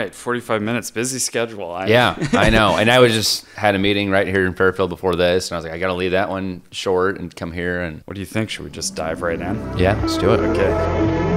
right, 45 minutes, busy schedule. Yeah, I know. And I was just had a meeting right here in Fairfield before this, and I was like, I got to leave that one short and come here. And what do you think? Should we just dive right in? Yeah, let's do it. Okay.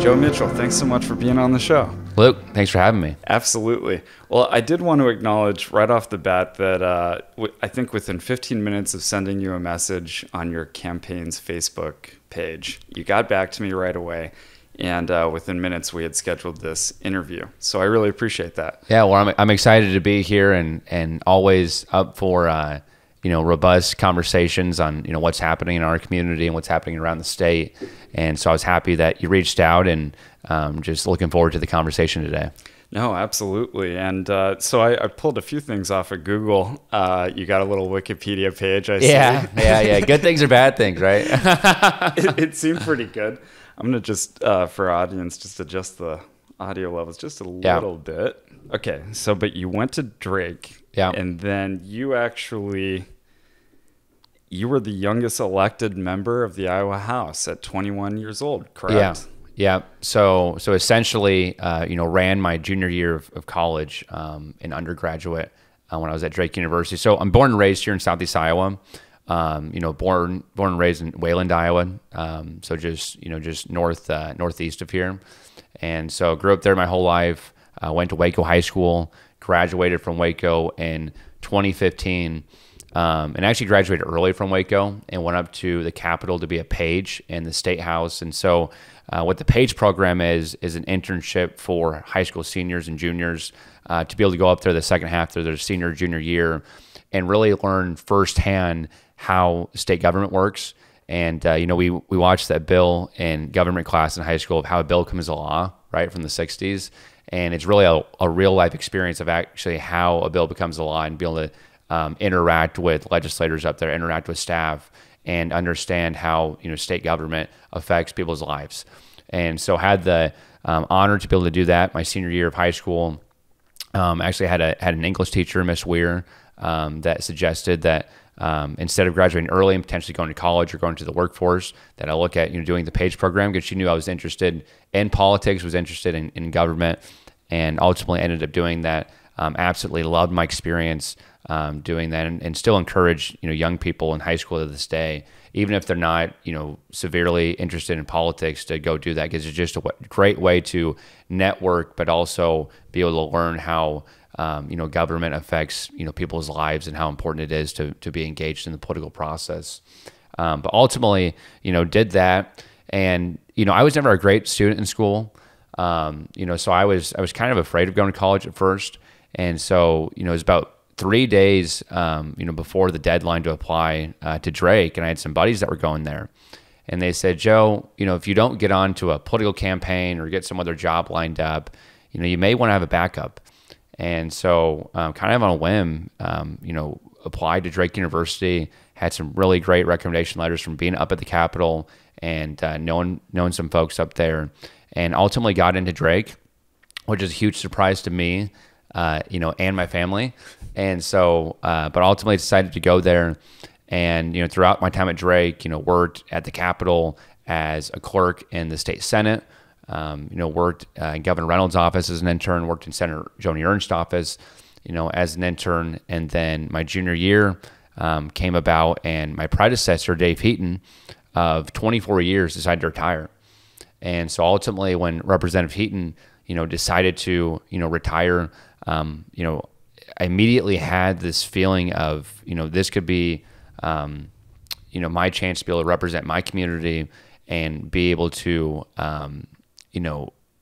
Joe Mitchell, thanks so much for being on the show. Luke, thanks for having me. Absolutely. Well, I did want to acknowledge right off the bat that I think within 15 minutes of sending you a message on your campaign's Facebook page, you got back to me right away. And within minutes, we had scheduled this interview. So I really appreciate that. Yeah, well, I'm excited to be here and always up for robust conversations on what's happening in our community and what's happening around the state. And so I was happy that you reached out, and just looking forward to the conversation today. No, absolutely. And so I pulled a few things off of Google. You got a little Wikipedia page, I see. Yeah. Good things or bad things, right? It seemed pretty good. I'm going to just, for our audience, just adjust the audio levels just a little bit. Okay, so but you went to Drake. Yeah. And then you were the youngest elected member of the Iowa House at 21 years old, correct? Yeah. So essentially, ran my junior year of college in undergraduate when I was at Drake University. So I'm born and raised here in Southeast Iowa. Born and raised in Wayland, Iowa. So just northeast of here. And so grew up there my whole life. Went to Waco High School, graduated from Waco in 2015. And actually graduated early from Waco and went up to the Capitol to be a page in the State House. And so what the page program is an internship for high school seniors and juniors to be able to go up there the second half of their senior, junior year and really learn firsthand how state government works. And, we watched that bill in government class in high school of how a bill becomes a law, right, from the 60s. And it's really a real life experience of actually how a bill becomes a law and be able to interact with legislators up there, interact with staff, and understand how state government affects people's lives. And so had the honor to be able to do that my senior year of high school. Actually had an English teacher, Miss Weir, that suggested that instead of graduating early and potentially going to college or going to the workforce, that I look at doing the PAGE program, because she knew I was interested in politics, was interested in government, and ultimately ended up doing that. Absolutely loved my experience doing that, and still encourage young people in high school to this day, even if they're not severely interested in politics, to go do that, because it's just a great way to network, but also be able to learn how government affects people's lives and how important it is to be engaged in the political process. But ultimately, did that, and I was never a great student in school. So I was kind of afraid of going to college at first. And so, it was about 3 days, before the deadline to apply to Drake, and I had some buddies that were going there. And they said, Joe, if you don't get onto a political campaign or get some other job lined up, you may want to have a backup. And so kind of on a whim, applied to Drake University, had some really great recommendation letters from being up at the Capitol and knowing some folks up there, and ultimately got into Drake, which is a huge surprise to me. And my family. And so, but ultimately decided to go there, and, throughout my time at Drake, worked at the Capitol as a clerk in the state Senate, worked in Governor Reynolds' office as an intern, worked in Senator Joni Ernst's office, as an intern. And then my junior year came about, and my predecessor, Dave Heaton, of 24 years, decided to retire. And so ultimately when Representative Heaton, decided to, retire, I immediately had this feeling of, this could be, my chance to be able to represent my community and be able to,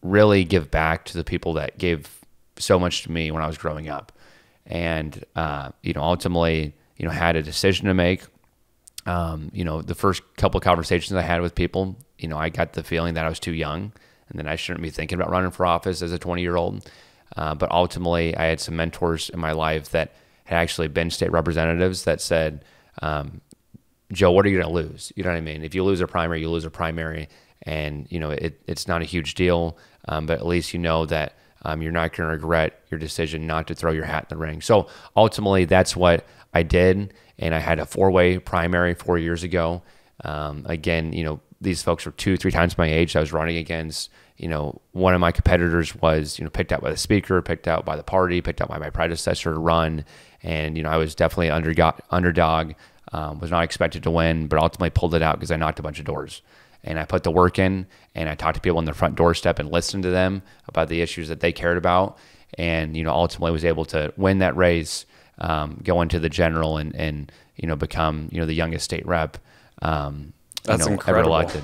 really give back to the people that gave so much to me when I was growing up. And, ultimately, had a decision to make. The first couple of conversations I had with people, I got the feeling that I was too young and that I shouldn't be thinking about running for office as a 20-year-old. But ultimately, I had some mentors in my life that had actually been state representatives that said, Joe, what are you going to lose? You know what I mean? If you lose a primary, you lose a primary. And, it's not a huge deal, but at least you know that you're not going to regret your decision not to throw your hat in the ring. So ultimately, that's what I did. And I had a 4-way primary 4 years ago. Again, these folks were 2-3 times my age I was running against. One of my competitors was, picked out by the speaker, picked out by the party, picked out by my predecessor to run. And, I was definitely underdog, was not expected to win, but ultimately pulled it out because I knocked a bunch of doors. And I put the work in, and I talked to people on their front doorstep and listened to them about the issues that they cared about. And, ultimately was able to win that race, go into the general and become, the youngest state rep. That's incredible. Ever elected.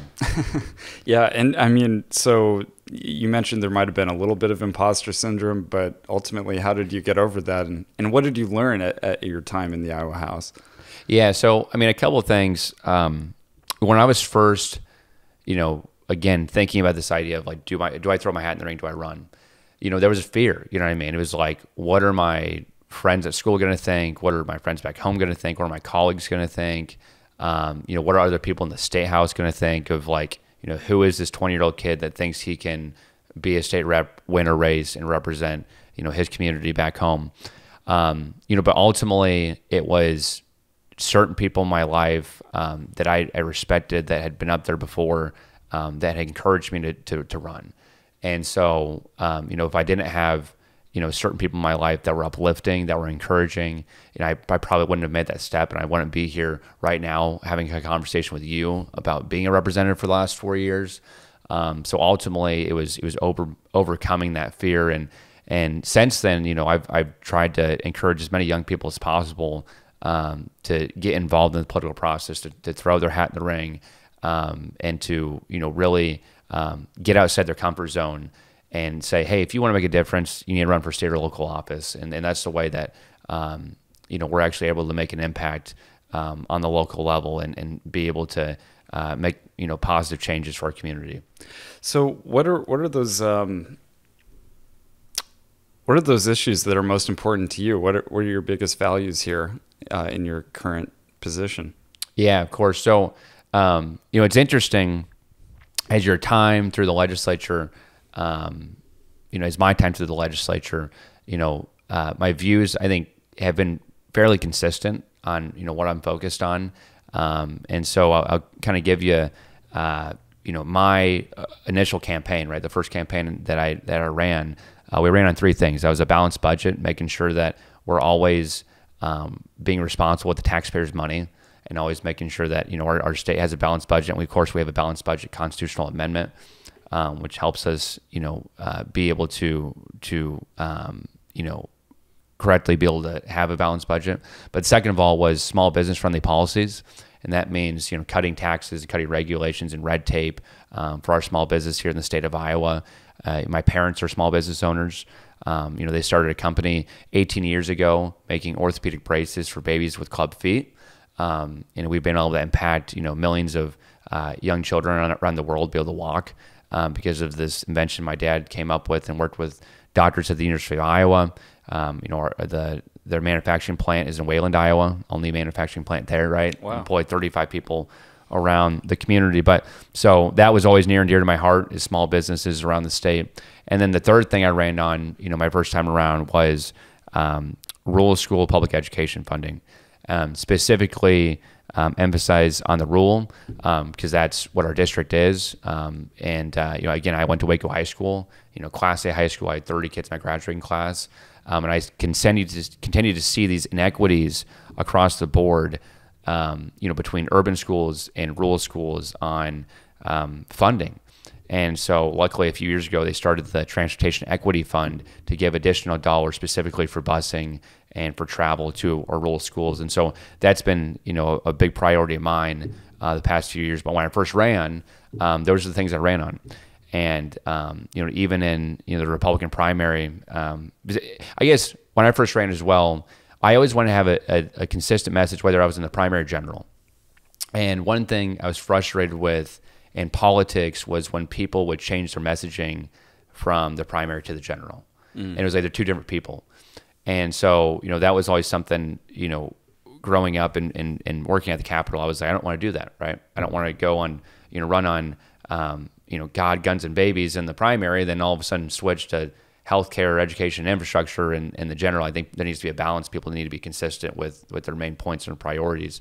Yeah. And I mean, so you mentioned there might've been a little bit of imposter syndrome, but ultimately how did you get over that? And what did you learn at your time in the Iowa House? Yeah. So, I mean, a couple of things, when I was first, again, thinking about this idea of like, do I throw my hat in the ring? Do I run? There was a fear, you know what I mean? It was like, what are my friends at school going to think? What are my friends back home going to think? What are my colleagues going to think? What are other people in the state house going to think of like, who is this 20-year-old kid that thinks he can be a state rep, win a race and represent, his community back home. But ultimately it was certain people in my life, that I respected that had been up there before, that had encouraged me to run. And so, if I didn't have, certain people in my life that were uplifting, that were encouraging, I probably wouldn't have made that step, and I wouldn't be here right now having a conversation with you about being a representative for the last 4 years. So ultimately, it was overcoming that fear, and since then, I've tried to encourage as many young people as possible to get involved in the political process, to throw their hat in the ring, and to really get outside their comfort zone. And say, hey, if you want to make a difference, you need to run for state or local office. And that's the way that, we're actually able to make an impact on the local level and be able to make, positive changes for our community. So what are those issues that are most important to you? What are your biggest values here in your current position? Yeah, of course. So, it's interesting as your time through the legislature, as my time through the legislature, my views, I think, have been fairly consistent on, what I'm focused on. And so I'll kind of give you, my initial campaign, right? The first campaign that I ran, we ran on 3 things. That was a balanced budget, making sure that we're always being responsible with the taxpayers' money, and always making sure that, our state has a balanced budget. And of course, we have a balanced budget constitutional amendment, which helps us, be able to correctly be able to have a balanced budget. But second of all was small business friendly policies. And that means, cutting taxes, cutting regulations and red tape for our small business here in the state of Iowa. My parents are small business owners. They started a company 18 years ago making orthopedic braces for babies with club feet. And we've been able to impact, millions of young children around the world be able to walk. Because of this invention my dad came up with and worked with doctors at the University of Iowa. Their manufacturing plant is in Wayland, Iowa, only manufacturing plant there, right? Wow. Employed 35 people around the community. But so that was always near and dear to my heart, is small businesses around the state. And then the third thing I ran on, my first time around was rural school public education funding, specifically emphasize on the rural, because that's what our district is. Again, I went to Waco High School, Class A high school. I had 30 kids in my graduating class. And I continue to see these inequities across the board, between urban schools and rural schools on funding. And so luckily a few years ago, they started the Transportation Equity Fund to give additional dollars specifically for busing and for travel to our rural schools. And so that's been, a big priority of mine the past few years. But when I first ran, those are the things I ran on. And, even in, the Republican primary, I guess when I first ran as well, I always wanted to have a consistent message, whether I was in the primary or general. And one thing I was frustrated with in politics was when people would change their messaging from the primary to the general. And it was like they're two different people. And so, that was always something, growing up and working at the Capitol, I was like, I don't want to do that, right? I don't want to go on, run on, God, guns, and babies in the primary, then all of a sudden switch to healthcare, education, infrastructure, and the general. I think there needs to be a balance. People need to be consistent with their main points and priorities.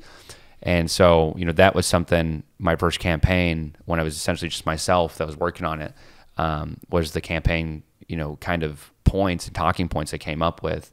And so, that was something, my first campaign, when I was essentially just myself that was working on it, was the campaign, kind of points and talking points I came up with,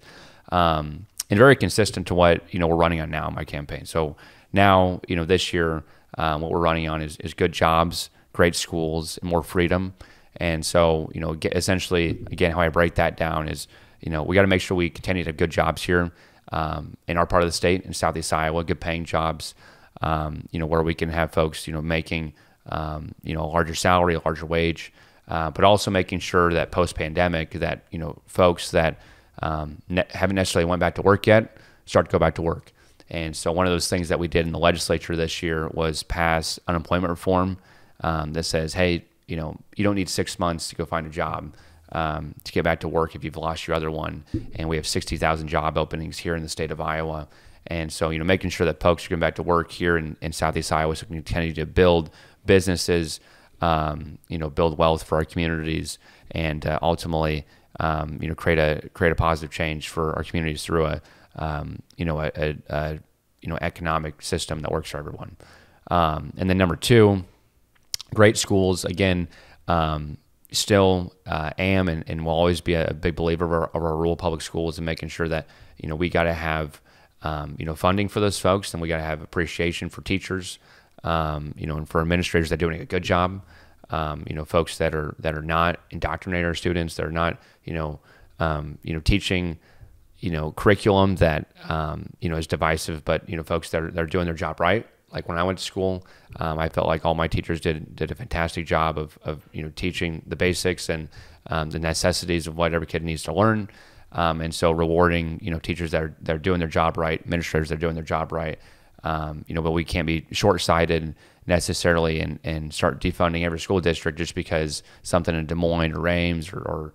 and very consistent to what, we're running on now in my campaign. So now, this year, what we're running on is good jobs, great schools, and more freedom. And so, essentially, again, how I break that down is, we got to make sure we continue to have good jobs here in our part of the state, in Southeast Iowa, good paying jobs, where we can have folks, making, a larger salary, a larger wage, but also making sure that post-pandemic that, folks that haven't necessarily went back to work yet start to go back to work. And so one of those things that we did in the legislature this year was pass unemployment reform that says, hey, you don't need 6 months to go find a job to get back to work if you've lost your other one. And we have 60,000 job openings here in the state of Iowa. And so, making sure that folks are going back to work here in Southeast Iowa so we can continue to build businesses, build wealth for our communities, and ultimately, create a positive change for our communities through a economic system that works for everyone. And then number two, great schools. Again, still am and will always be a big believer of our rural public schools, and making sure that we got to have funding for those folks, and we got to have appreciation for teachers, and for administrators that are doing a good job. Folks that are not indoctrinating our students, that are not teaching curriculum that is divisive, but folks that are doing their job right. Like when I went to school, I felt like all my teachers did a fantastic job of teaching the basics and the necessities of what every kid needs to learn. And so rewarding teachers that are doing their job right, administrators that are doing their job right. But we can't be short-sighted necessarily and start defunding every school district just because something in Des Moines or Ames or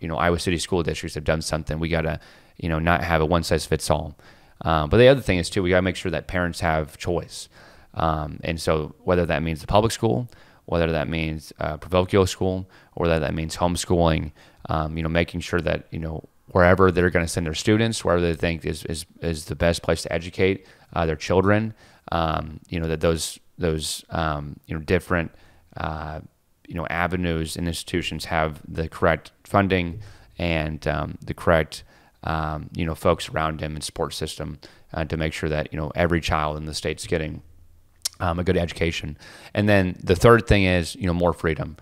Iowa City school districts have done something. We got to not have a one-size-fits-all. But the other thing is too, we got to make sure that parents have choice. And so whether that means the public school, whether that means parochial school, or whether that means homeschooling, making sure that wherever they're going to send their students, wherever they think is the best place to educate their children, that those different avenues and institutions have the correct funding and the correct folks around him and support system to make sure that every child in the state's getting a good education. And then the third thing is more freedom.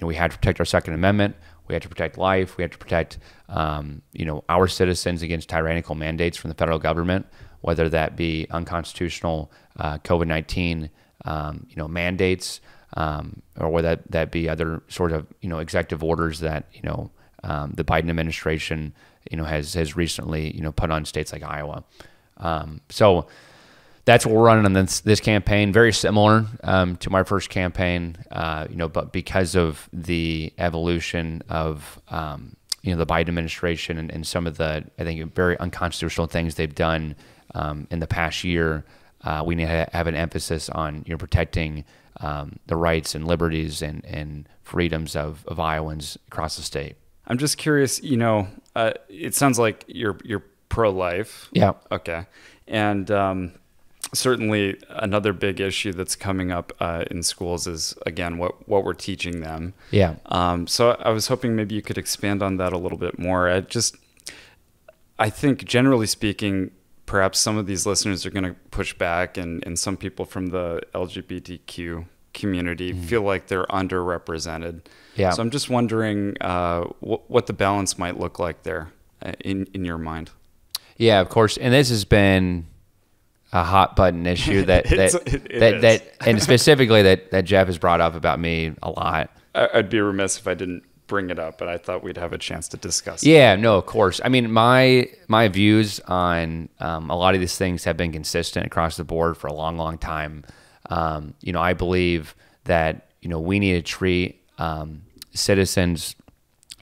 We had to protect our Second Amendment. We had to protect life. We had to protect our citizens against tyrannical mandates from the federal government, whether that be unconstitutional COVID-19 mandates, or whether that be other sort of executive orders that the Biden administration has recently put on states like Iowa. So that's what we're running on this campaign. Very similar to my first campaign, but because of the evolution of the Biden administration and some of the, I think, very unconstitutional things they've done in the past year, we need to have an emphasis on protecting the rights and liberties and freedoms of Iowans across the state. I'm just curious, it sounds like you're pro-life. Yeah. Okay. And certainly another big issue that's coming up in schools is, again, what we're teaching them. Yeah. So I was hoping maybe you could expand on that a little bit more. I think generally speaking, perhaps some of these listeners are going to push back, and some people from the LGBTQ community feel like they're underrepresented. Yeah. So I'm just wondering what the balance might look like there in your mind. Yeah, of course. And this has been a hot button issue that and specifically that Jeff has brought up about me a lot. I'd be remiss if I didn't bring it up, but I thought we'd have a chance to discuss it. Yeah, no, of course. I mean, my views on a lot of these things have been consistent across the board for a long, long time. I believe that we need to treat citizens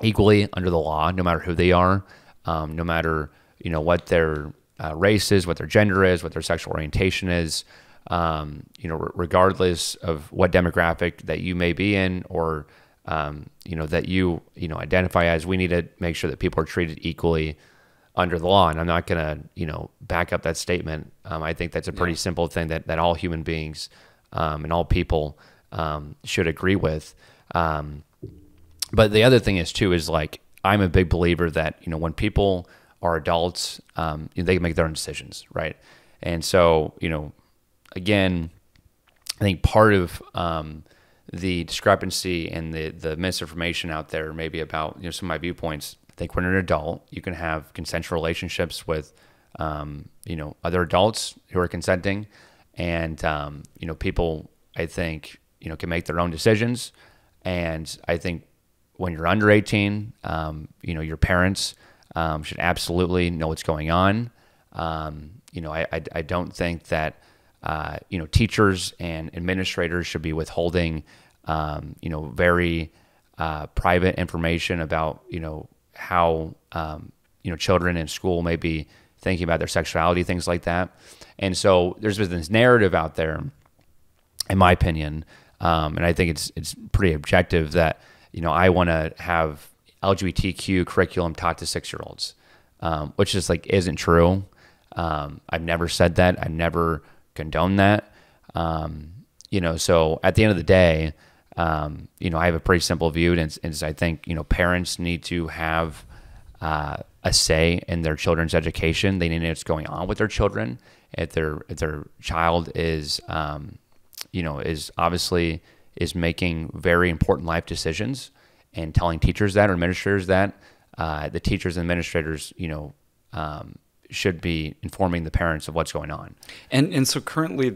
equally under the law, no matter who they are, no matter what their race is, what their gender is, what their sexual orientation is, regardless of what demographic that you may be in or that you identify as. We need to make sure that people are treated equally under the law. And I'm not going to, back up that statement. I think that's a pretty simple thing that all human beings and all people should agree with. But the other thing is too, is like, I'm a big believer that, when people are adults, they can make their own decisions, right? And so, again, I think part of the discrepancy and the misinformation out there maybe about, some of my viewpoints, I think when you're an adult, you can have consensual relationships with, other adults who are consenting. And, people, I think, can make their own decisions. And I think when you're under 18, your parents should absolutely know what's going on. I don't think that, teachers and administrators should be withholding, very private information about, how, children in school may be thinking about their sexuality, things like that. And so there's been this narrative out there, in my opinion, and I think it's pretty objective, that, I want to have LGBTQ curriculum taught to 6-year-olds, which is like, isn't true. I've never said that. I've never condoned that. So at the end of the day, I have a pretty simple view, and it's I think, parents need to have a say in their children's education. They need to know what's going on with their children. If their child is obviously making very important life decisions, and telling teachers that, or administrators that, the teachers and administrators, should be informing the parents of what's going on. And so currently,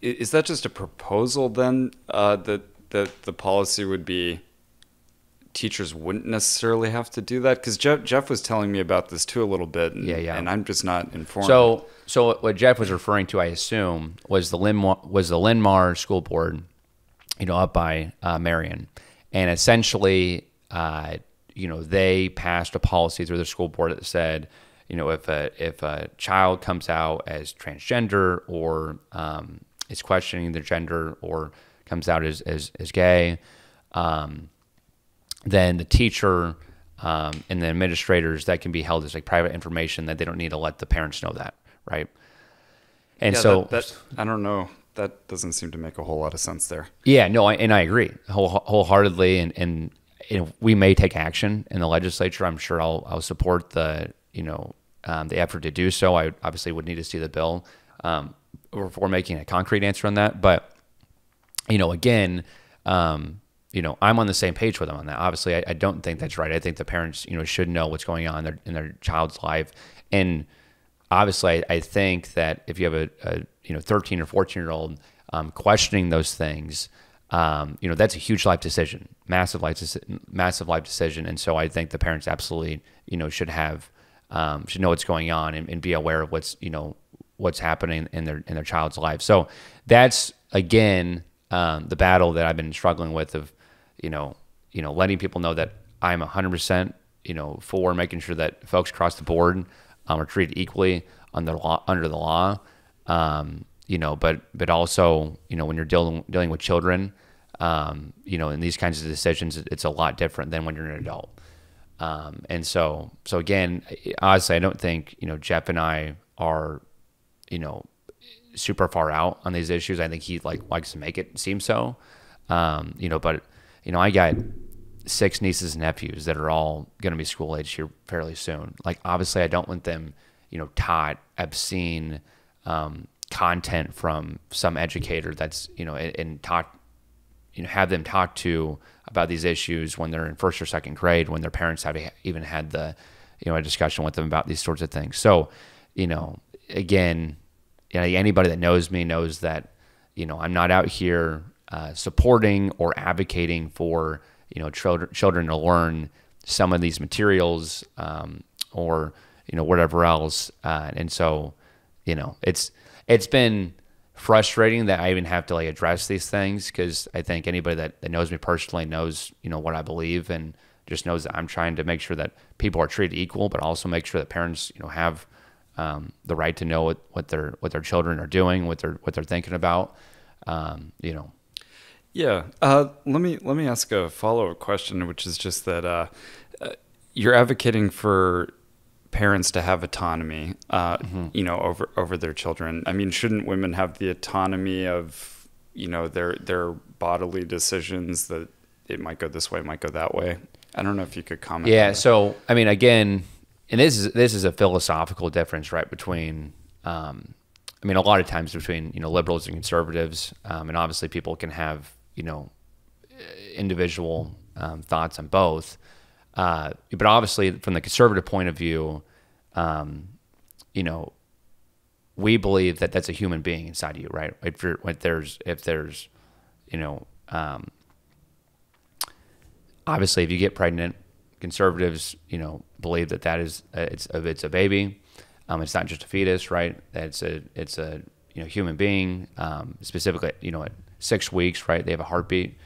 is that just a proposal then, that the policy would be teachers wouldn't necessarily have to do that? Because Jeff was telling me about this too a little bit, and I'm just not informed. So what Jeff was referring to, I assume, was the Linn-Mar School Board, up by Marion, and essentially, they passed a policy through the school board that said, if a child comes out as transgender, or is questioning their gender, or comes out as gay, then the teacher and the administrators, that can be held as like private information, that they don't need to let the parents know that, right? And that I don't know. That doesn't seem to make a whole lot of sense there. Yeah, no, I agree wholeheartedly, and we may take action in the legislature. I'm sure I'll support the effort to do so. I obviously would need to see the bill before making a concrete answer on that. But again, I'm on the same page with them on that. Obviously, I don't think that's right. I think the parents should know what's going on in their child's life. And obviously, I think that if you have a 13 or 14-year-old questioning those things, that's a huge life decision, massive life decision. And so I think the parents absolutely, should know what's going on, and be aware of what's happening in their child's life. So that's, again, the battle that I've been struggling with, of, letting people know that I'm 100%, for making sure that folks across the board are treated equally under the law. But also, when you're dealing with children, in these kinds of decisions, it's a lot different than when you're an adult. And so again, honestly, I don't think, Jeff and I are, super far out on these issues. I think he likes to make it seem so, but, I got 6 nieces and nephews that are all going to be school age here fairly soon. Like, obviously I don't want them, taught obscene, content from some educator that's, and talk, have them talk to about these issues when they're in 1st or 2nd grade, when their parents have even had a discussion with them about these sorts of things. So, again, anybody that knows me knows that, I'm not out here supporting or advocating for, children to learn some of these materials, or, whatever else. And so, it's been frustrating that I even have to address these things, because I think anybody that knows me personally knows, what I believe, and just knows that I'm trying to make sure that people are treated equal, but also make sure that parents, have the right to know what their children are doing, what they're thinking about. Yeah. Let me ask a follow-up question, which is just that you're advocating for parents to have autonomy, over their children. I mean, shouldn't women have the autonomy of, their bodily decisions, that it might go this way, it might go that way? I don't know if you could comment. Yeah. on that. So, I mean, again, and this is a philosophical difference, right? Between, a lot of times between, liberals and conservatives, and obviously people can have, individual thoughts on both. But obviously from the conservative point of view, we believe that that's a human being inside of you, right? If there's, obviously if you get pregnant, conservatives, believe that is, it's a baby. It's not just a fetus, right? It's a human being, specifically, at 6 weeks, right? They have a heartbeat.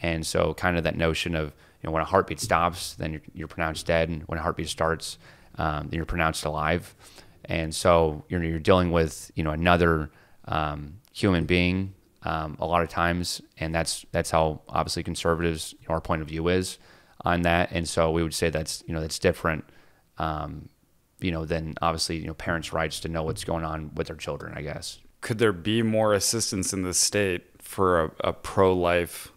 And so kind of that notion of, when a heartbeat stops, then you're pronounced dead. And when a heartbeat starts, then you're pronounced alive. And so you're dealing with, another human being a lot of times. And that's how obviously conservatives, our point of view is on that. And so we would say that's different, than obviously, parents' rights to know what's going on with their children, I guess. Could there be more assistance in the state for a pro-life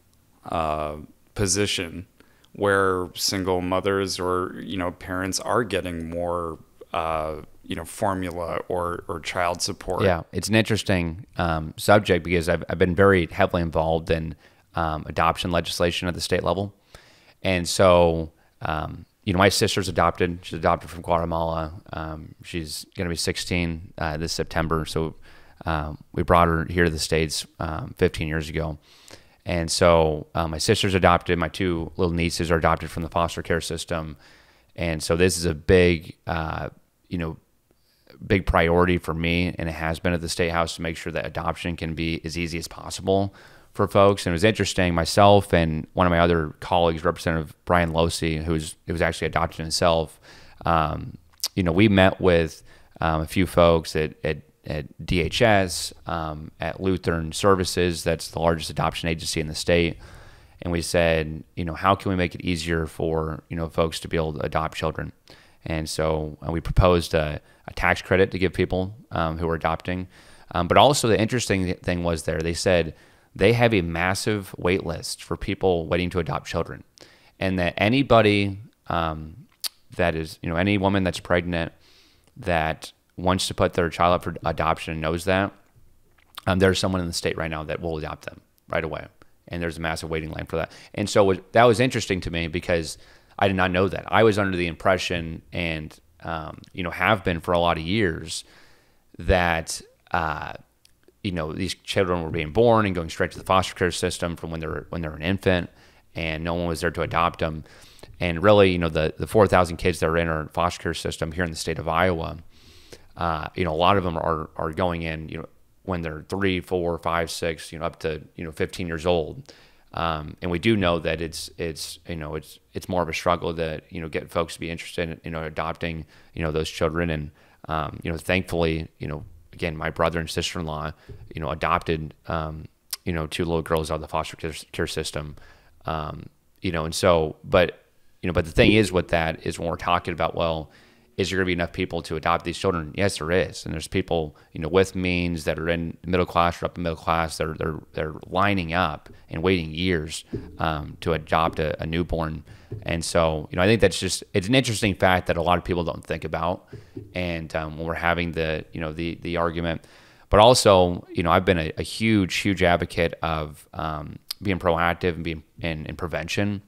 position where single mothers or, parents are getting more, formula or child support? Yeah, it's an interesting subject because I've been very heavily involved in adoption legislation at the state level. And so, my sister's adopted. She's adopted from Guatemala. She's going to be 16 this September. So we brought her here to the States 15 years ago. And so my sister's adopted. My two little nieces are adopted from the foster care system. And so this is a big, big priority for me, and it has been at the State House, to make sure that adoption can be as easy as possible for folks. And it was interesting, myself and one of my other colleagues, Representative Brian Losey, who was actually adopted himself, we met with a few folks at DHS, at Lutheran Services, that's the largest adoption agency in the state. And we said, how can we make it easier for, folks to be able to adopt children? And so we proposed a tax credit to give people who are adopting. But also the interesting thing was they said they have a massive wait list for people waiting to adopt children. And that anybody that is, any woman that's pregnant that wants to put their child up for adoption and knows that, there's someone in the state right now that will adopt them right away. And there's a massive waiting line for that. And so that was interesting to me because I did not know that. I was under the impression, and have been for a lot of years, that these children were being born and going straight to the foster care system from when they're an infant, and no one was there to adopt them. And really, the 4,000 kids that are in our foster care system here in the state of Iowa, a lot of them are going in, when they're 3, 4, 5, 6, up to 15 years old. And we do know that it's more of a struggle to get folks to be interested in adopting those children. And thankfully, again, my brother and sister-in-law adopted 2 little girls out of the foster care system. And so but the thing is with that is when we're talking about, well, is there going to be enough people to adopt these children? Yes, there is. And there's people, with means that are in middle class or upper middle class. They're lining up and waiting years to adopt a newborn. And so, I think it's an interesting fact that a lot of people don't think about. And when we're having the argument, but also, I've been a huge advocate of being proactive and being in prevention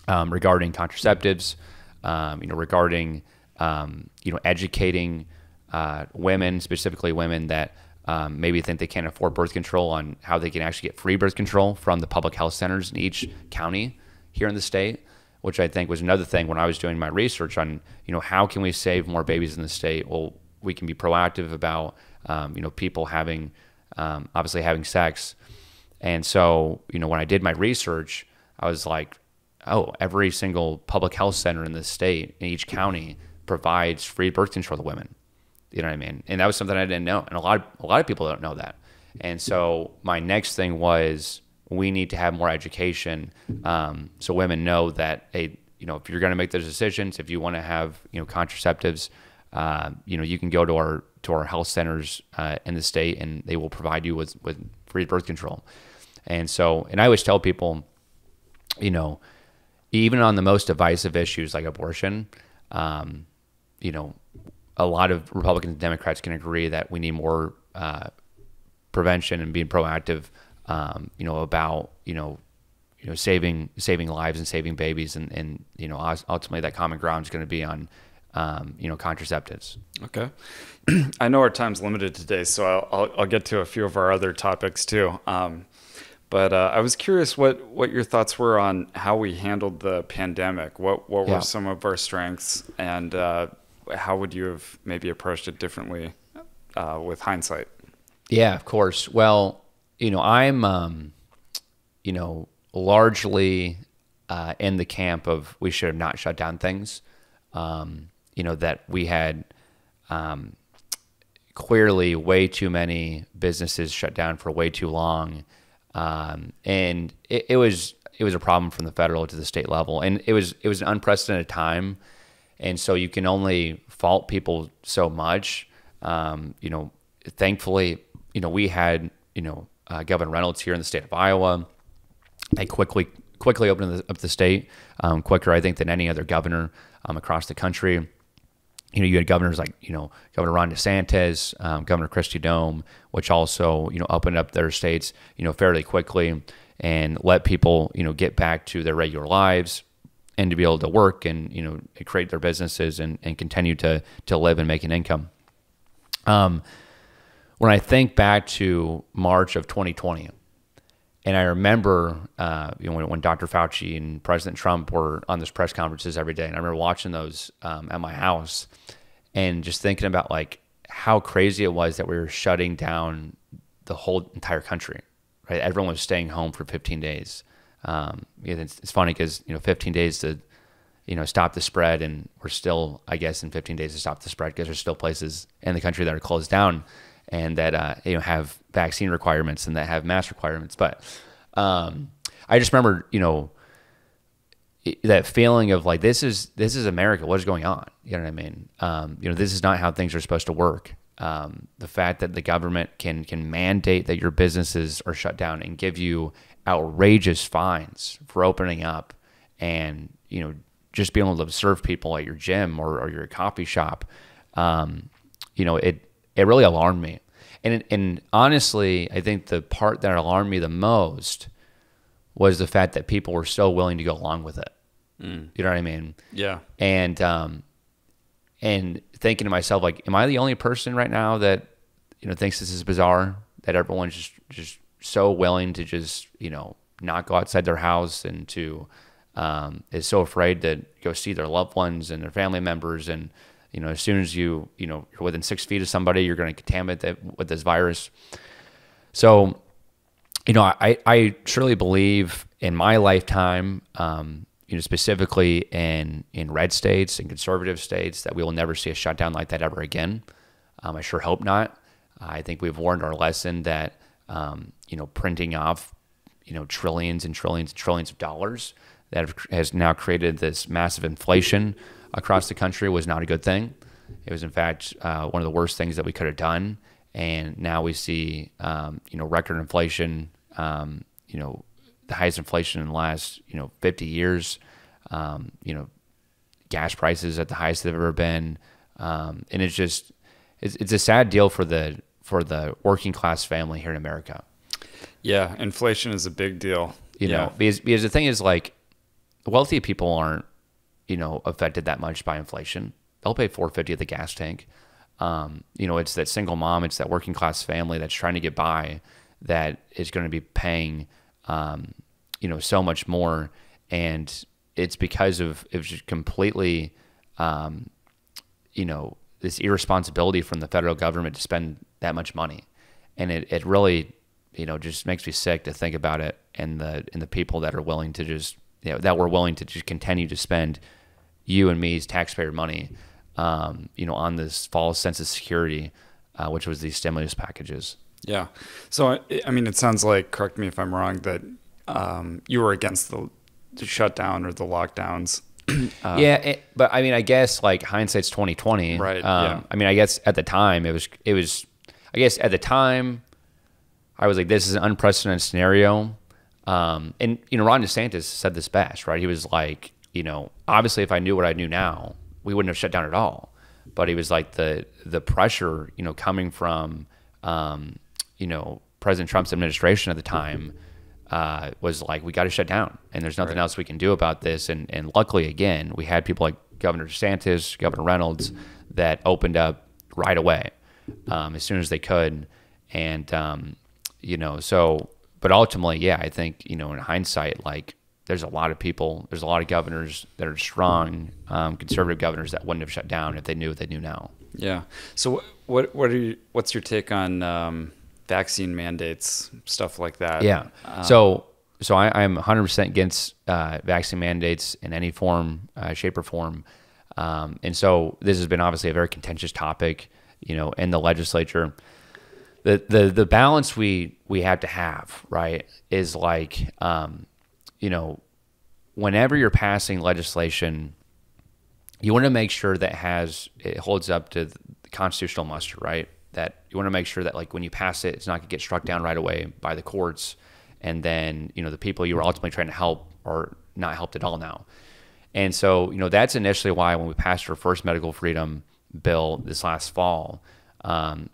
regarding contraceptives, regarding educating women, specifically women that maybe think they can't afford birth control, on how they can actually get free birth control from the public health centers in each county here in the state, which I think was another thing when I was doing my research on, how can we save more babies in the state? Well, we can be proactive about, people having, obviously having sex. And so, when I did my research, I was like, oh, every single public health center in the state, in each county, provides free birth control to women. You know what I mean? And that was something I didn't know. And a lot of people don't know that. And so my next thing was, we need to have more education, so women know that, hey, if you're going to make those decisions, if you want to have, contraceptives, you can go to our health centers in the state, and they will provide you with free birth control. And I always tell people, even on the most divisive issues like abortion, a lot of Republicans and Democrats can agree that we need more prevention and being proactive, about saving lives and saving babies, and ultimately that common ground is going to be on contraceptives. Okay. I know our time's limited today, so I'll get to a few of our other topics too. But I was curious what your thoughts were on how we handled the pandemic. What were some of our strengths, and how would you have maybe approached it differently with hindsight? Yeah, of course. Well, I'm, largely in the camp of we should have not shut down things. That we had clearly way too many businesses shut down for way too long. And it was a problem from the federal to the state level, and it was an unprecedented time. And so you can only fault people so much. Thankfully, we had, Governor Reynolds here in the state of Iowa. They quickly opened up the state, quicker, I think, than any other governor across the country. You had governors like, Governor Ron DeSantis, Governor Kristi Noem, which also, opened up their states, fairly quickly, and let people, get back to their regular lives and to be able to work and, create their businesses and continue to live and make an income. When I think back to March of 2020, and I remember, when Dr. Fauci and President Trump were on those press conferences every day, and I remember watching those at my house, and just thinking about like how crazy it was that we were shutting down the whole entire country. Right, everyone was staying home for 15 days. It's funny because 15 days to stop the spread, and we're still, I guess, in 15 days to stop the spread because there's still places in the country that are closed down and that have vaccine requirements and that have mask requirements. But I just remember that feeling of like this is America. What is going on? You know what I mean? This is not how things are supposed to work. The fact that the government can mandate that your businesses are shut down and give you outrageous fines for opening up, and just being able to serve people at your gym or your coffee shop, it really alarmed me. And honestly, I think the part that alarmed me the most was the fact that people were so willing to go along with it. You know what I mean? Yeah. And thinking to myself, like, am I the only person right now that, thinks this is bizarre, that everyone's just so willing to just, not go outside their house and to, is so afraid to go see their loved ones and their family members. And, as soon as you're within 6 feet of somebody, you're going to contaminate that with this virus. So, I truly believe in my lifetime, specifically in red states and conservative states, that we will never see a shutdown like that ever again. I sure hope not. I think we've learned our lesson that, printing off, trillions and trillions and trillions of dollars that has now created this massive inflation across the country was not a good thing. It was, in fact, one of the worst things that we could have done. And now we see, record inflation, the highest inflation in the last, 50 years, gas prices at the highest they've ever been. And it's a sad deal for the working class family here in America. Yeah. Inflation is a big deal. Because the thing is, like, wealthy people aren't, affected that much by inflation. They'll pay $4.50 at the gas tank. It's that single mom, it's that working class family that's trying to get by that is going to be paying, so much more. And it's because of just completely, this irresponsibility from the federal government to spend that much money. And it really, just makes me sick to think about it, and the people that are willing to just, that we're willing to just continue to spend you and me's taxpayer money, on this false sense of security, which was these stimulus packages. Yeah. So, I mean, it sounds like, correct me if I'm wrong, that you were against the shutdown or the lockdowns But I mean, I guess like hindsight's 2020. Right. I mean, I guess at the time I guess at the time I was like, this is an unprecedented scenario. And Ron DeSantis said this best, right? He was like, obviously if I knew what I knew now, we wouldn't have shut down at all. But he was like the pressure, coming from, President Trump's administration at the time, was like, we got to shut down, and there's nothing else we can do about this. And luckily, again, we had people like Governor DeSantis, Governor Reynolds that opened up right away, as soon as they could. And, but ultimately, I think, in hindsight, like there's a lot of governors that are strong, conservative governors that wouldn't have shut down if they knew what they knew now. Yeah. So what's your take on, vaccine mandates, stuff like that? Yeah. So I'm 100% against vaccine mandates in any form, shape or form. And so this has been obviously a very contentious topic, in the legislature. The balance we have to have, right, is like, whenever you're passing legislation, you want to make sure that it holds up to the constitutional muster, right? That you want to make sure that like when you pass it, it's not going to get struck down right away by the courts, and then the people you were ultimately trying to help are not helped at all now. And so that's initially why when we passed our first medical freedom bill this last fall,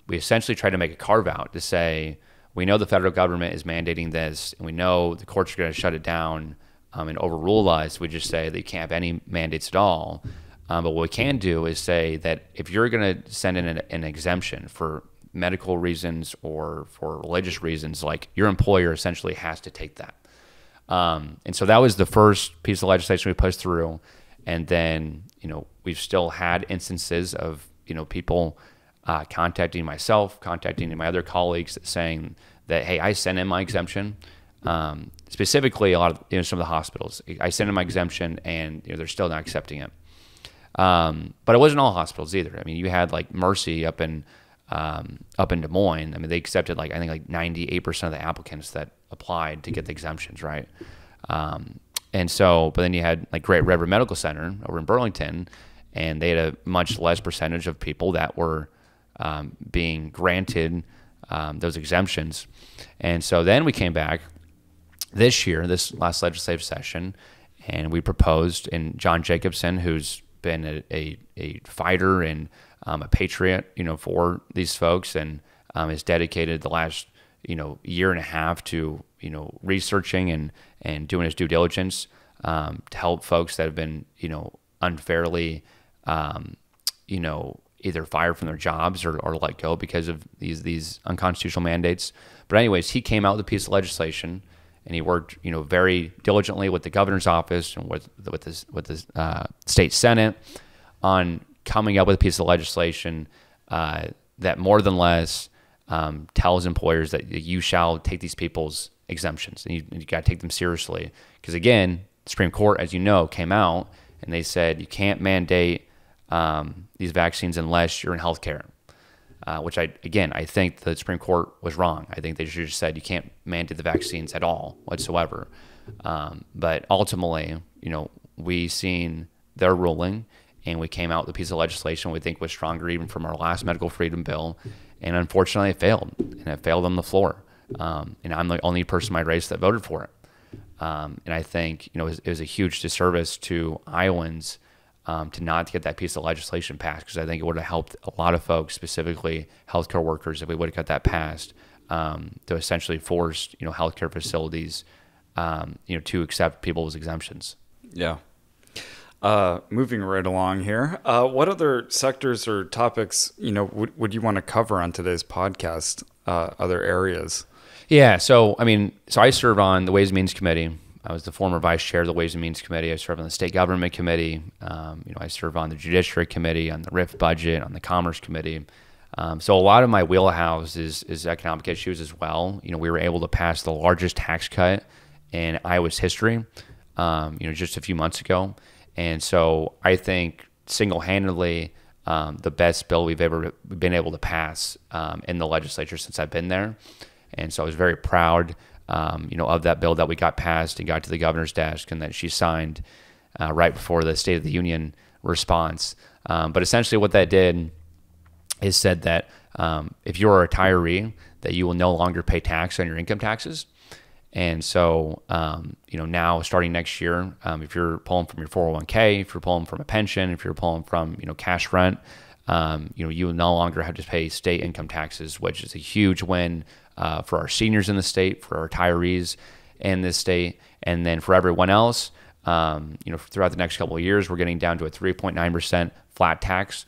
we essentially tried to make a carve out to say we know the federal government is mandating this, and we know the courts are going to shut it down and overrule us. We just say that you can't have any mandates at all. But what we can do is say that if you're going to send in an exemption for medical reasons or for religious reasons, like your employer essentially has to take that. And so that was the first piece of legislation we pushed through. And then, we've still had instances of, people contacting myself, contacting my other colleagues saying that, hey, I sent in my exemption. Specifically, a lot of some of the hospitals, I sent in my exemption, and they're still not accepting it. But it wasn't all hospitals either. I mean, you had like Mercy up in Des Moines. I mean, they accepted I think 98% of the applicants that applied to get the exemptions, right? And so, but then you had like Great River Medical Center over in Burlington, and they had a much less percentage of people that were being granted those exemptions. And so then we came back this last legislative session, and we proposed, and John Jacobson, who's been a fighter and a patriot, for these folks, and has dedicated the last, year and a half to, researching and doing his due diligence to help folks that have been, unfairly, either fired from their jobs or let go because of these unconstitutional mandates. But anyways, he came out with a piece of legislation, and he worked, very diligently with the governor's office and with the state senate on coming up with a piece of legislation that more than less tells employers that you shall take these people's exemptions, and you got to take them seriously. Because again, the Supreme Court, as you know, came out and they said you can't mandate these vaccines unless you're in healthcare. Which I think the Supreme Court was wrong. I think they should have just said you can't mandate the vaccines at all whatsoever. But ultimately, we seen their ruling, and we came out with a piece of legislation we think was stronger even from our last medical freedom bill. And unfortunately, it failed, and it failed on the floor. And I'm the only person in my race that voted for it. And I think it was a huge disservice to Iowans to not get that piece of legislation passed, because I think it would have helped a lot of folks, specifically healthcare workers, if we would have got that passed, to essentially force healthcare facilities to accept people's exemptions. Yeah. Moving right along here, what other sectors or topics would you want to cover on today's podcast? Other areas? Yeah. So I serve on the Ways and Means Committee. I was the former vice chair of the Ways and Means Committee. I serve on the State Government Committee. I serve on the Judiciary Committee, on the RIF budget, on the Commerce Committee. So a lot of my wheelhouse is economic issues as well. We were able to pass the largest tax cut in Iowa's history, just a few months ago. And so I think single-handedly the best bill we've ever been able to pass in the legislature since I've been there. And so I was very proud, of that bill that we got passed and got to the governor's desk and that she signed. right before the State of the Union response. But essentially what that did is said that if you're a retiree, that you will no longer pay tax on your income taxes. And so, now starting next year, if you're pulling from your 401k, if you're pulling from a pension, if you're pulling from, cash rent, you will no longer have to pay state income taxes, which is a huge win for our seniors in the state, for our retirees in this state. And then for everyone else, throughout the next couple of years, we're getting down to a 3.9% flat tax,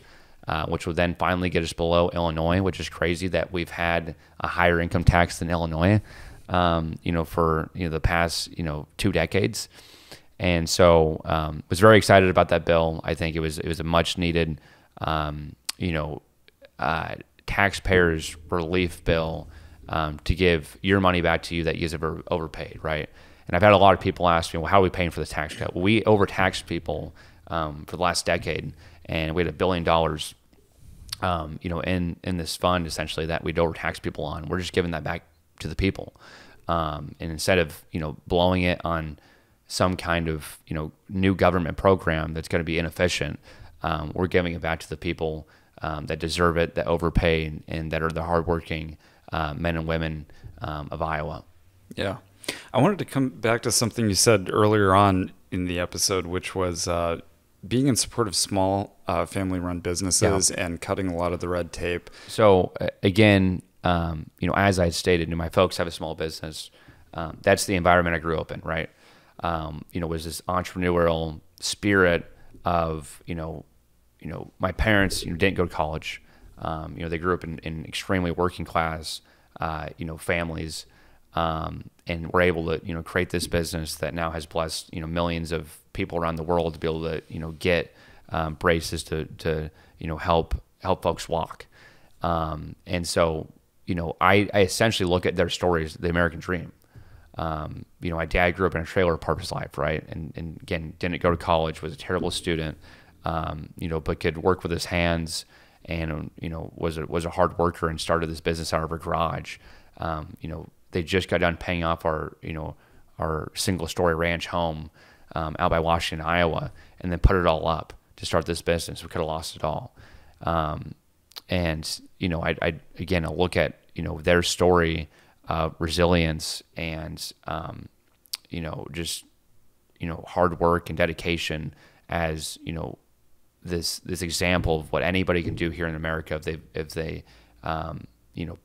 which will then finally get us below Illinois, which is crazy that we've had a higher income tax than Illinois, for, the past, 2 decades. And so, was very excited about that bill. I think it was a much needed, taxpayers relief bill, to give your money back to you that you have overpaid. Right. And I've had a lot of people ask me, well, how are we paying for this tax cut? Well, we overtaxed people, for the last decade, and we had $1 billion, in this fund essentially that we'd overtax people on. We're just giving that back to the people. And instead of, blowing it on some kind of, new government program that's going to be inefficient, we're giving it back to the people that deserve it, that overpay, and that are the hardworking men and women of Iowa. Yeah. I wanted to come back to something you said earlier on in the episode, which was being in support of small family-run businesses and cutting a lot of the red tape. So again, as I stated, my folks have a small business. That's the environment I grew up in, right? Was this entrepreneurial spirit of, my parents, didn't go to college. They grew up in extremely working class, families, and were able to, create this business that now has blessed, millions of people around the world to be able to, get braces to help folks walk. And so, I essentially look at their stories, the American dream. My dad grew up in a trailer park his life, right? And again, didn't go to college, was a terrible student, but could work with his hands and, was a hard worker and started this business out of a garage. They just got done paying off our single-story ranch home out by Washington, Iowa, and then put it all up to start this business. We could have lost it all. And I look at their story of resilience and just hard work and dedication as this example of what anybody can do here in America if they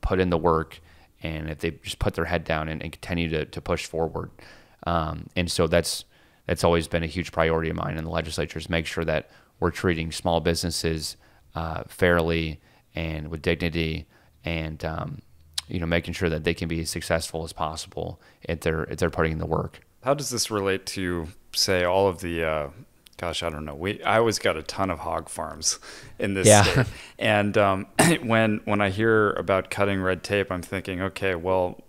put in the work. And if they just put their head down and continue to push forward. And so that's always been a huge priority of mine in the legislature, is make sure that we're treating small businesses fairly and with dignity, and making sure that they can be as successful as possible if they're putting in the work. How does this relate to, say, all of the I don't know. I always got a ton of hog farms in this state. And when I hear about cutting red tape, I'm thinking, okay, well,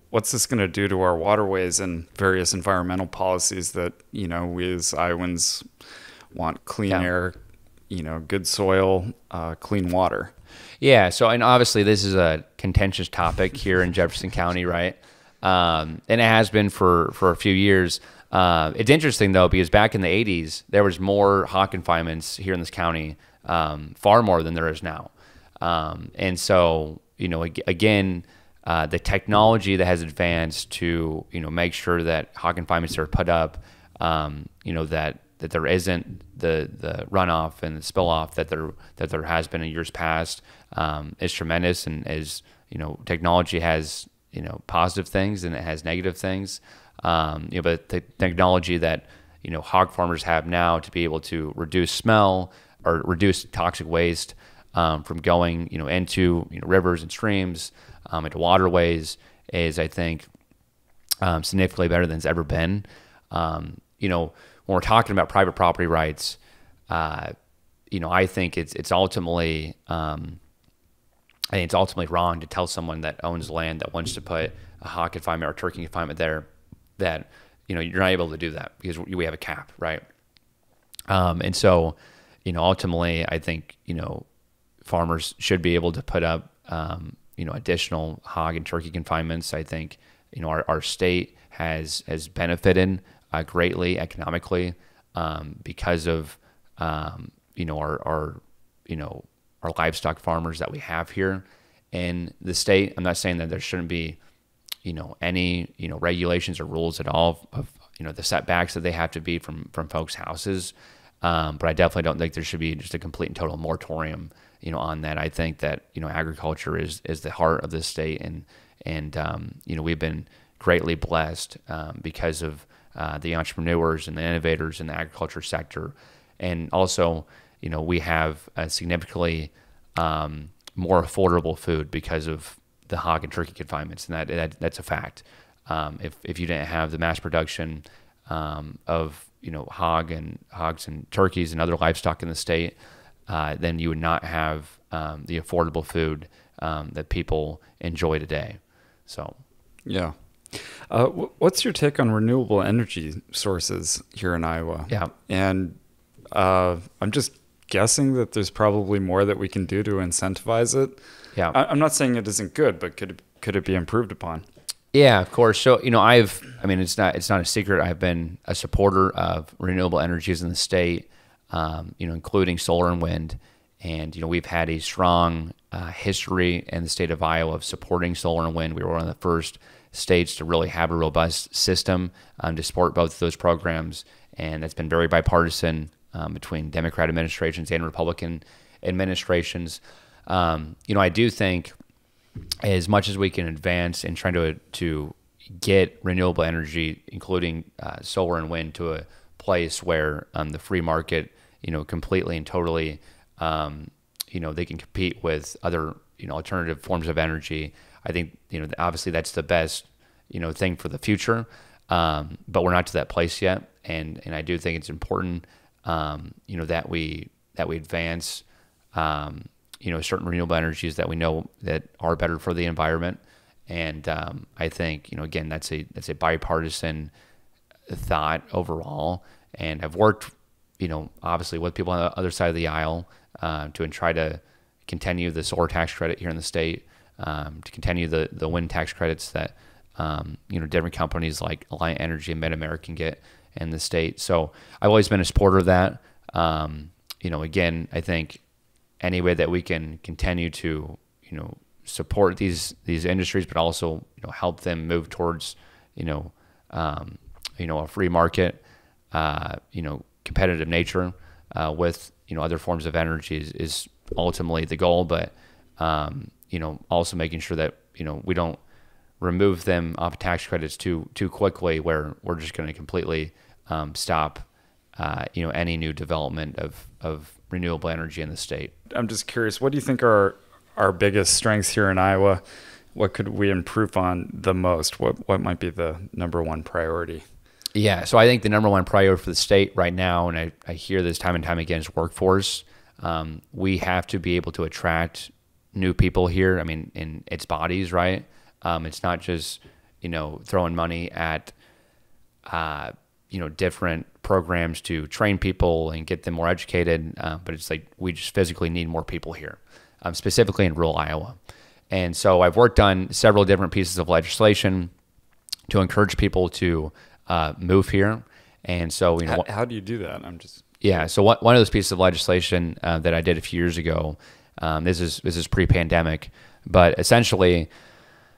what's this going to do to our waterways and various environmental policies that, we as Iowans want? Clean air, good soil, clean water. Yeah. So, and obviously this is a contentious topic here in Jefferson County, right? And it has been for a few years. It's interesting though, because back in the 80s, there was more hog confinements here in this county, far more than there is now. And so, again, the technology that has advanced to, make sure that hog confinements are put up, that there isn't the runoff and the spill off that there has been in years past, is tremendous. And as, technology has, positive things and it has negative things. But the technology that, hog farmers have now to be able to reduce smell or reduce toxic waste from going, into rivers and streams, into waterways is, I think, significantly better than it's ever been. When we're talking about private property rights, I think it's ultimately wrong to tell someone that owns land that wants to put a hog confinement or turkey confinement there that, you're not able to do that because we have a cap, right? And so, ultimately, I think, farmers should be able to put up, additional hog and turkey confinements. I think, our state has benefited greatly economically because of our our livestock farmers that we have here in the state. I'm not saying that there shouldn't be any regulations or rules at all of the setbacks that they have to be from folks' houses, but I definitely don't think there should be just a complete and total moratorium on that. I think that agriculture is the heart of this state, and we've been greatly blessed because of the entrepreneurs and the innovators in the agriculture sector, and also we have a significantly more affordable food because of the hog and turkey confinements, and that's a fact. If you didn't have the mass production of hogs and turkeys and other livestock in the state, then you would not have the affordable food that people enjoy today. So, yeah. What's your take on renewable energy sources here in Iowa? Yeah, and I'm just guessing that there's probably more that we can do to incentivize it. Yeah, I'm not saying it isn't good, but could it be improved upon? Yeah, of course. So it's not a secret. I've been a supporter of renewable energies in the state, including solar and wind, and we've had a strong history in the state of Iowa of supporting solar and wind. We were one of the first states to really have a robust system to support both of those programs, and it's been very bipartisan between Democrat administrations and Republican administrations. I do think as much as we can advance in trying to get renewable energy, including solar and wind, to a place where the free market, completely and totally, they can compete with other, alternative forms of energy. I think, obviously that's the best, thing for the future, but we're not to that place yet. And I do think it's important, that we advance, certain renewable energies that we know that are better for the environment. And I think, again, that's a bipartisan thought overall. And I've worked, obviously with people on the other side of the aisle to try to continue the solar tax credit here in the state, to continue the wind tax credits that, different companies like Alliant Energy and MidAmerican get in the state. So I've always been a supporter of that. Again, I think any way that we can continue to, support these industries, but also, help them move towards, a free market, competitive nature with, other forms of energy is ultimately the goal. But, also making sure that, we don't remove them off tax credits too quickly, where we're just going to completely stop, any new development of renewable energy in the state. I'm just curious, what do you think are our biggest strengths here in Iowa? What could we improve on the most? What might be the number one priority? Yeah, so I think the number one priority for the state right now, and I hear this time and time again, is workforce. We have to be able to attract new people here. I mean, in its bodies, right? It's not just, throwing money at, different programs to train people and get them more educated, but it's like we just physically need more people here, specifically in rural Iowa. And so I've worked on several different pieces of legislation to encourage people to move here. And so, how do you do that? So one of those pieces of legislation that I did a few years ago, this is pre-pandemic, but essentially,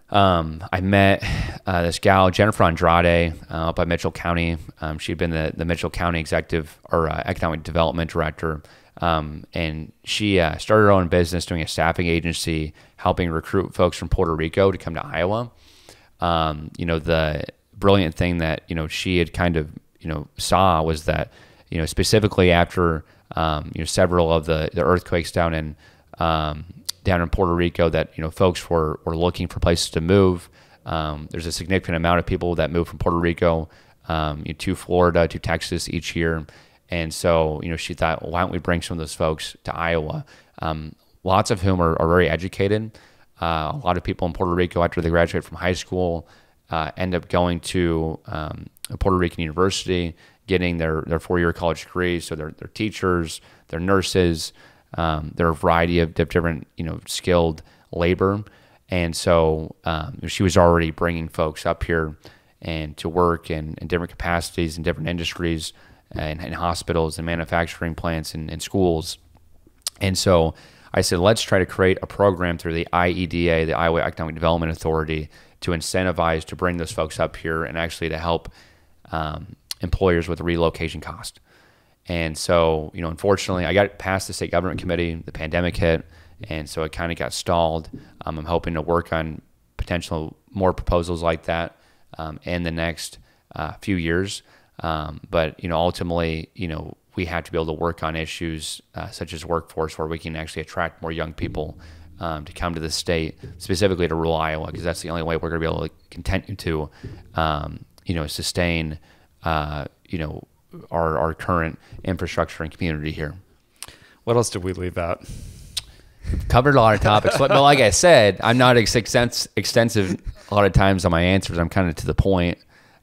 I met this gal, Jennifer Andrade, up at Mitchell County. She'd been the Mitchell County executive or economic development director, and she started her own business doing a staffing agency, helping recruit folks from Puerto Rico to come to Iowa. The brilliant thing that she had kind of saw was that specifically after several of the earthquakes down in Puerto Rico, that folks were looking for places to move. There's a significant amount of people that move from Puerto Rico to Florida, to Texas each year, and so she thought, well, why don't we bring some of those folks to Iowa? Lots of whom are very educated. A lot of people in Puerto Rico, after they graduate from high school, end up going to a Puerto Rican university, getting their 4-year college degree. So they're teachers, they're nurses. There are a variety of different, skilled labor. And so she was already bringing folks up here and to work in different capacities in different industries. and hospitals and manufacturing plants and schools. And so I said, let's try to create a program through the IEDA, the Iowa Economic Development Authority, to incentivize to bring those folks up here and actually to help employers with the relocation cost. And so, unfortunately, I got past the state government committee, the pandemic hit, and so it kind of got stalled. I'm hoping to work on potential more proposals like that in the next few years. But, ultimately, we have to be able to work on issues such as workforce, where we can actually attract more young people to come to the state, specifically to rural Iowa, because that's the only way we're going to be able to continue to, sustain, our current infrastructure and community here. What else did we leave out? Covered a lot of topics, but like I said, I'm not extensive a lot of times on my answers. I'm kind of to the point,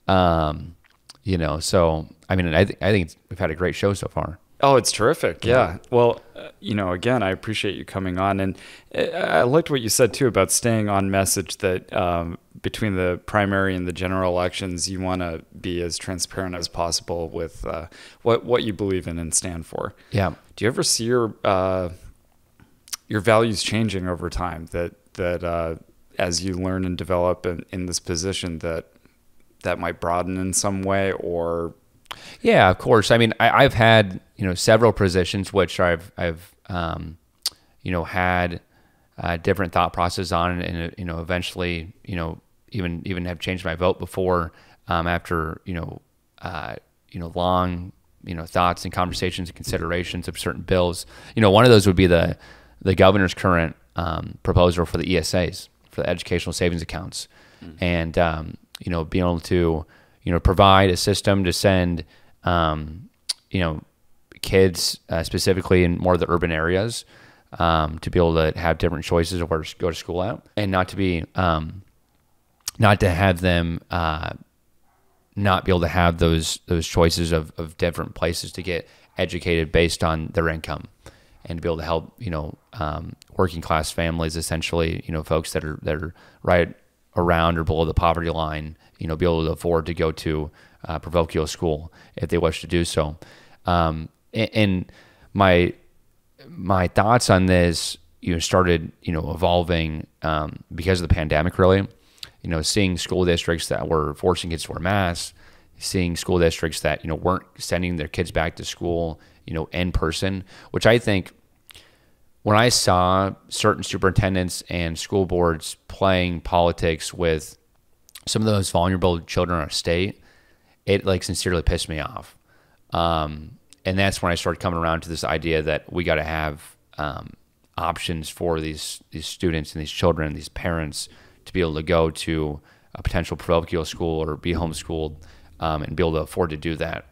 So I mean, I think we've had a great show so far. Oh, it's terrific. Yeah. Well, again, I appreciate you coming on, and I liked what you said too about staying on message, that between the primary and the general elections, you want to be as transparent as possible with what you believe in and stand for. Yeah. Do you ever see your values changing over time, that as you learn and develop in this position, that might broaden in some way? Or yeah, of course. I mean, I've had several positions which I've had different thought process on, and eventually even have changed my vote before after long thoughts and conversations and considerations of certain bills. One of those would be the governor's current proposal for the ESAs, for the educational savings accounts, and being able to provide a system to send kids specifically in more of the urban areas to be able to have different choices of where to go to school at, and not to be not to have them not be able to have those choices of different places to get educated based on their income, and to be able to help working class families, essentially folks that are right around or below the poverty line, be able to afford to go to parochial school if they wish to do so. And my thoughts on this started evolving because of the pandemic, really. Seeing school districts that were forcing kids to wear masks, seeing school districts that weren't sending their kids back to school in person, which I think, when I saw certain superintendents and school boards playing politics with some of those vulnerable children in our state, it sincerely pissed me off. And that's when I started coming around to this idea that we got to have options for these students and these children, these parents, to be able to go to a potential parochial school or be homeschooled, and be able to afford to do that.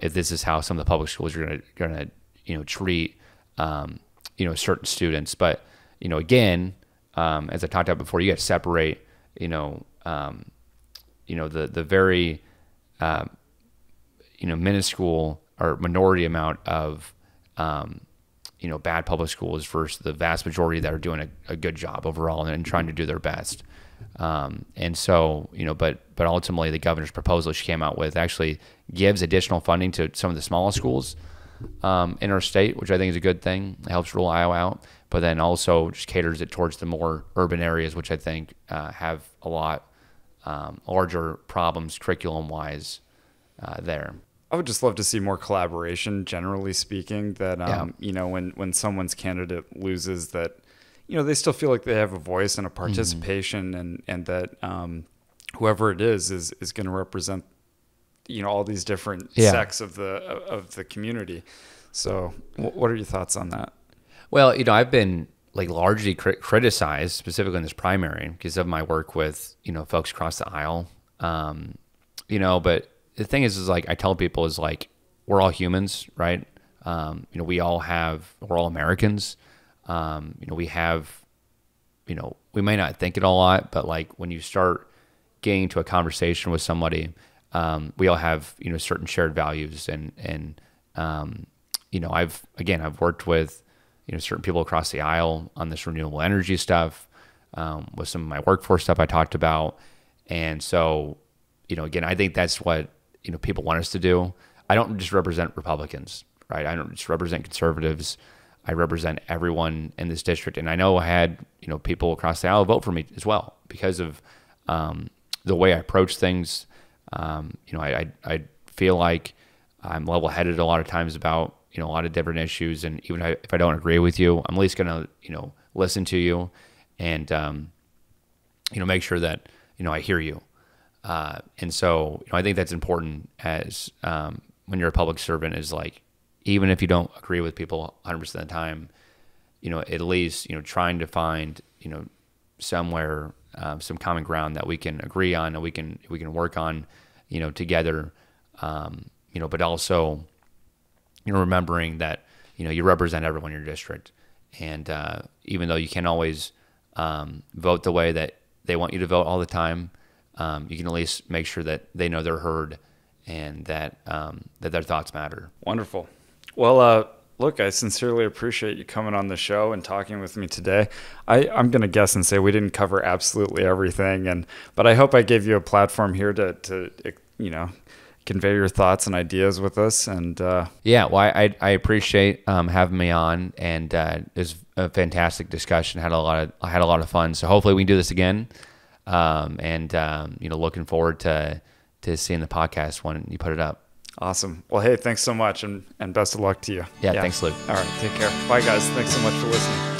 If this is how some of the public schools are going to treat certain students. But again, as I talked about before, you got to separate the very minuscule or minority amount of bad public schools versus the vast majority that are doing a good job overall and trying to do their best. And so but ultimately the governor's proposal she came out with actually gives additional funding to some of the smallest schools in our state, which I think is a good thing. It helps rural Iowa out, but then also just caters it towards the more urban areas, which I think have a lot larger problems curriculum-wise there. I would just love to see more collaboration, generally speaking, that, when someone's candidate loses, that, they still feel like they have a voice and a participation, and that whoever it is going to represent all these different sects of the community. So what are your thoughts on that? Well, I've been largely criticized, specifically in this primary, because of my work with folks across the aisle. But the thing is I tell people is we're all humans, right? We're all Americans. We have, we may not think it a lot, but when you start getting into a conversation with somebody, we all have, certain shared values, and I've worked with, certain people across the aisle on this renewable energy stuff, with some of my workforce stuff I talked about. And so, again, I think that's what, people want us to do. I don't just represent Republicans, right? I don't just represent conservatives. I represent everyone in this district. And I know I had, people across the aisle vote for me as well because of the way I approach things. I feel like I'm level-headed a lot of times about, a lot of different issues. And even if I don't agree with you, I'm at least going to, listen to you and, make sure that, I hear you. And so, I think that's important as when you're a public servant is like, even if you don't agree with people 100% of the time, at least, trying to find, somewhere, some common ground that we can agree on and we can work on, together, but also, remembering that, you represent everyone in your district. And even though you can't always vote the way that they want you to vote all the time, you can at least make sure that they know they're heard and that that their thoughts matter. Wonderful. Well, look, I sincerely appreciate you coming on the show and talking with me today. I'm going to guess and say we didn't cover absolutely everything, but I hope I gave you a platform here to convey your thoughts and ideas with us. And yeah, well, I appreciate having me on, and it was a fantastic discussion. I had a lot of fun. So hopefully we can do this again. Looking forward to seeing the podcast when you put it up. Awesome. Well, hey, thanks so much, and best of luck to you. Yeah, thanks, Luke. All right, take care. Bye, guys. Thanks so much for listening.